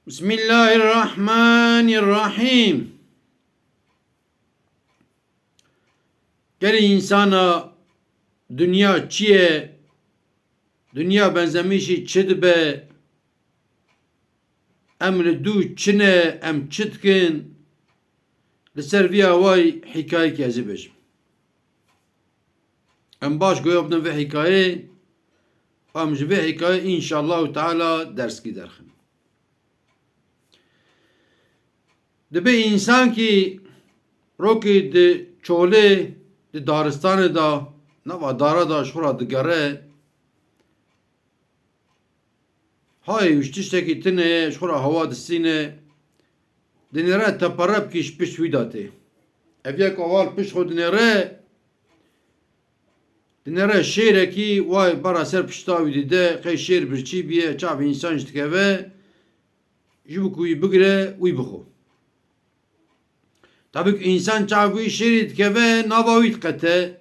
Bismillahirrahmanirrahim. Gel insana dünya çiye, dünya benzemişi çidbe, emri du çine em çitkin, li ser vîya vay hikaye ki ez ê bêjim. Em baş goya bidin vê hikayê, em ji vê hikayê înşallahu teala derskî derxin. Dibe insan ki rokê di çolê di daristanê da nava dara da şura digere hayê wî tiştekî tune şura hewa distîne dinêre tepere bikî ji pişt wî da tê. Ev yek aval pişt xwe dinêre şêrekî way bara ser pişta wî dide qey şêr birçî biye çavê însan ji dikeve ji bo ku wî bigire wî bixwe. Tabii ki insan çavî şêrî dikeve nava wî diqete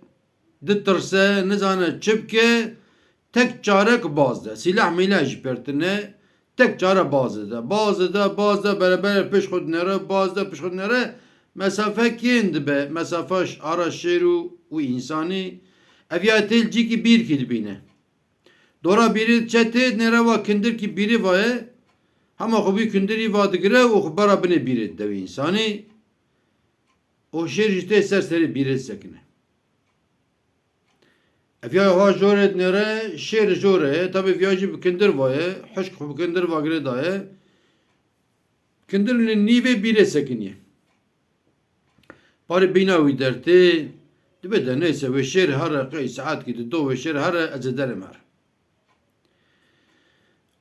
ditirse nizane çi bike tek çare ki baz de silah milah jî pêr tune tek çare baz de beraber pêş xwe dinêre baz de pêş xwe dinêre mesafe kêm dibe mesafe ara şêr û însanî ev ya têl cîkî bîrkî dibîne. Dora bîrî çe tê dinêre wa kindirkî bîrî vaye hema xwe bî kindirî va digire û xwe bara binê bîrê dide wî însanî o şêr jî tê ser serê bîrê sekine. Ev ya ha jorê dinêre şêr jorê tabii ya jî bi kindir vaye hişk xwe bi kindir vagirê daye kindirên nîvê bîrê sekiniye. Parê bîna wî dertê dibe de neyse wê şêr here qey saetkî di do wê şêr here ez ê derê me here.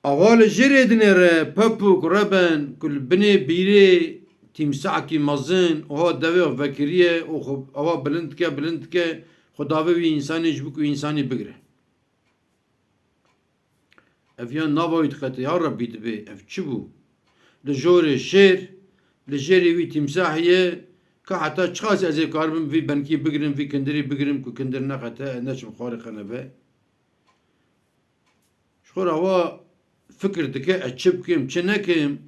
Aval jêrê dinêre pepûk reben ku li binê bîrê tîmsahekî mezin oha devê vekiriye û ewa bilind dike xwe davê wî însanî ji bo ku însanî bigire. Ev ya nava wî diqete ya Rebbî dibe ev çi bû? Li jorê şêr li jêrê wî tîmsahiyê ka heta çiqas ez ê karibim vî benkî bigirim vî kindirî bigirim ku kindir neqete neçim xwarê xenebe. Ji xwe re wa fikir dike ez çi bikim çi nekim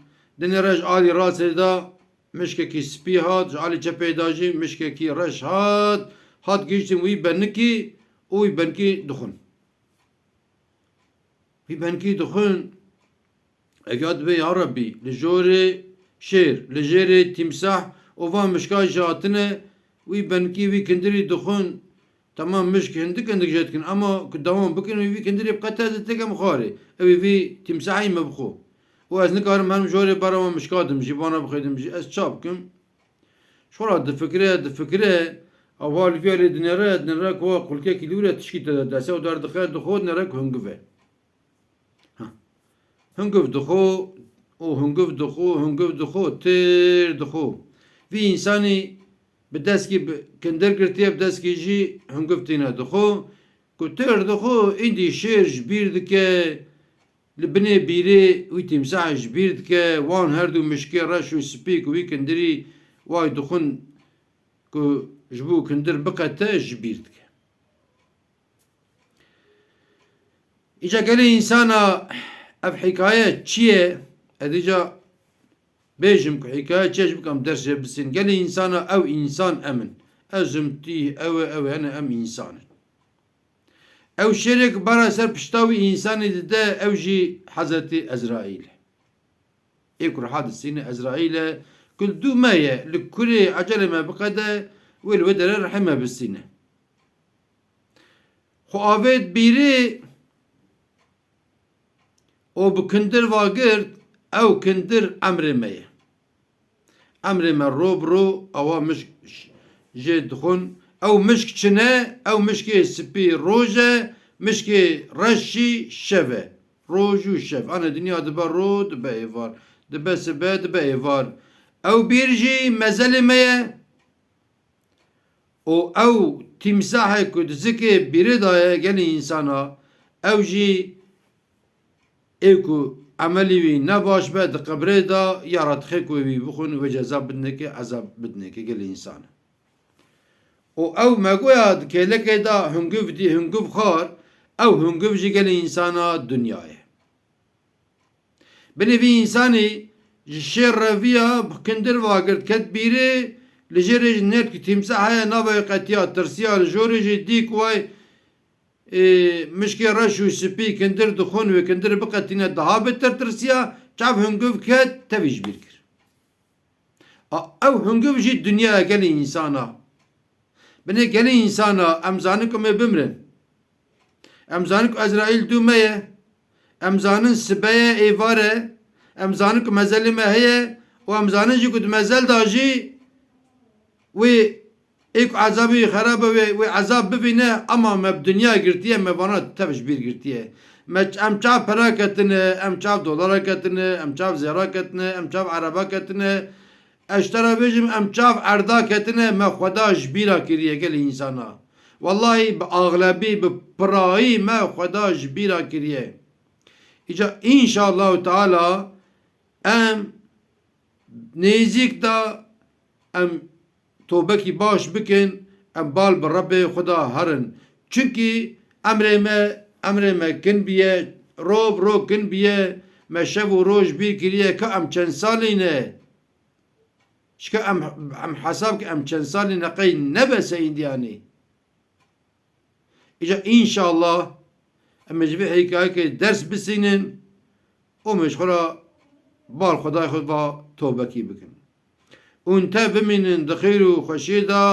dinêre ji alî rasê da mişkekî spî hat ji alî çepê da jî mişkekî reş hat gihîştin wî benikî û wî benkî dixwin. Wî benkî dixwin ev ya dibe ya Rebbî li jorê şêr li jêrê tîmsah û van mişka jî hatine wî benkî wî kindirî dixwin tamam mişk hindik jê dikin ama ku dewam bikin wî kindirî biqete ez ê tekem xwarê ew ê vî tîmsahî me bixwe û ez nikarim hem jorê bara wan mişka dim jî vana bixêdim jî ez ça bikim ji xwe re difikire aval vêrê dinêre ku xulkekî lûre tişkî te de dese û derdixe dixwe dinêre ku hungiv e. Hungiv dixwe têr dixwe vî însanî bi destkî bi kindir girtiye bi destkî jî hungiv tîne dixwe ku têr dixwe îndî şêr ji bîr dike li binê bîrê wî tîmsahê ji bîr dike wan her du mişkê reş û spî ku wî kindirî way dixwin ku ji bo kindir biqete ji bîr dike. Îca gelê însana ev hikaye çi ye? Ez îca bêjim ku hikaye çi ye ji bo em ders jê bisîn. Gelê însana ew însan emin. Ezim tî ew hene em însanin. Ew şêrek bara ser pişta wî însanê dide ew jî Hezretî Ezraîl e. Ê ku riha distîne Ezraîl e ku li dû me ye li kurê ecelê me biqede wê li wê dere rihê me bistîne. Xwe avê bîrê û bi kindir vagirt ew kindir emrê me ye. Emrê me ro bi ro ewa mişk jê dixwin ew mişk çine ew mişkê spî roj e mişkê reş jî şev e. Roj û şev ane dinya dibe ro dibe êvar dibe sibe dibe êvar. Ew bîr jî mezelê me ye û ew tîmsahê ku di zikê bîrê daye gelê însana ew jî ê ku emelî wî ne baş be di qebrê da ya retixê ku wî bixwin wê ceza bidinekê ezab bidinekê gelê însan e. û ew me goya di kêlekê da hungiv dî hungiv xwar ew hungiv jî gelê însana dunya ye. Binê vî însanî شیر رویا کندر واگرد کت بیره لجری نت کی تیمسا های نوای قطیا ترسیا لجوری جی دیک وای مشکی رشو سپی کندر دخون و کندر بقتینه daha beter ترسیا چاو هنگوف کت تبیج بیر کر او هنگوف جی دنیا گلی insana bine geli insana emzanık me bimrin emzanık Azrail dumeye emzanın sibeye evare emzanık mezeli meheye o emzanın jikut mezel daji ve ek azabı xarabe ve azab bibine ama me dünya girtiye me bana teviş bir girtiye me em çav para ketine em çav dolara ketine em çav zera ketine em çav araba ketine eştera bejim em çav erda ketine me xweda jbira kiriye gel insana vallahi bi aglabi bi pirayi me xweda jbira kiriye İca inşallah Teala em nezik da em tövbeki baş bikin em bal bi Rabbi Xuda harin çünkü emreme kin biye ro kin biye me şev û roj bir kiriye ka em çend saline şka em hesab ki em çend saline qey nebeseyin yani İca inşallah em mecbur hikaye ki ders bisinin o meşgula bal Xuda Xuda tövbeki bikin وانت بمن دخيل وخشيدا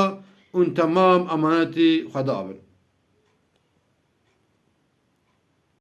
وان تمام امانتي خدابن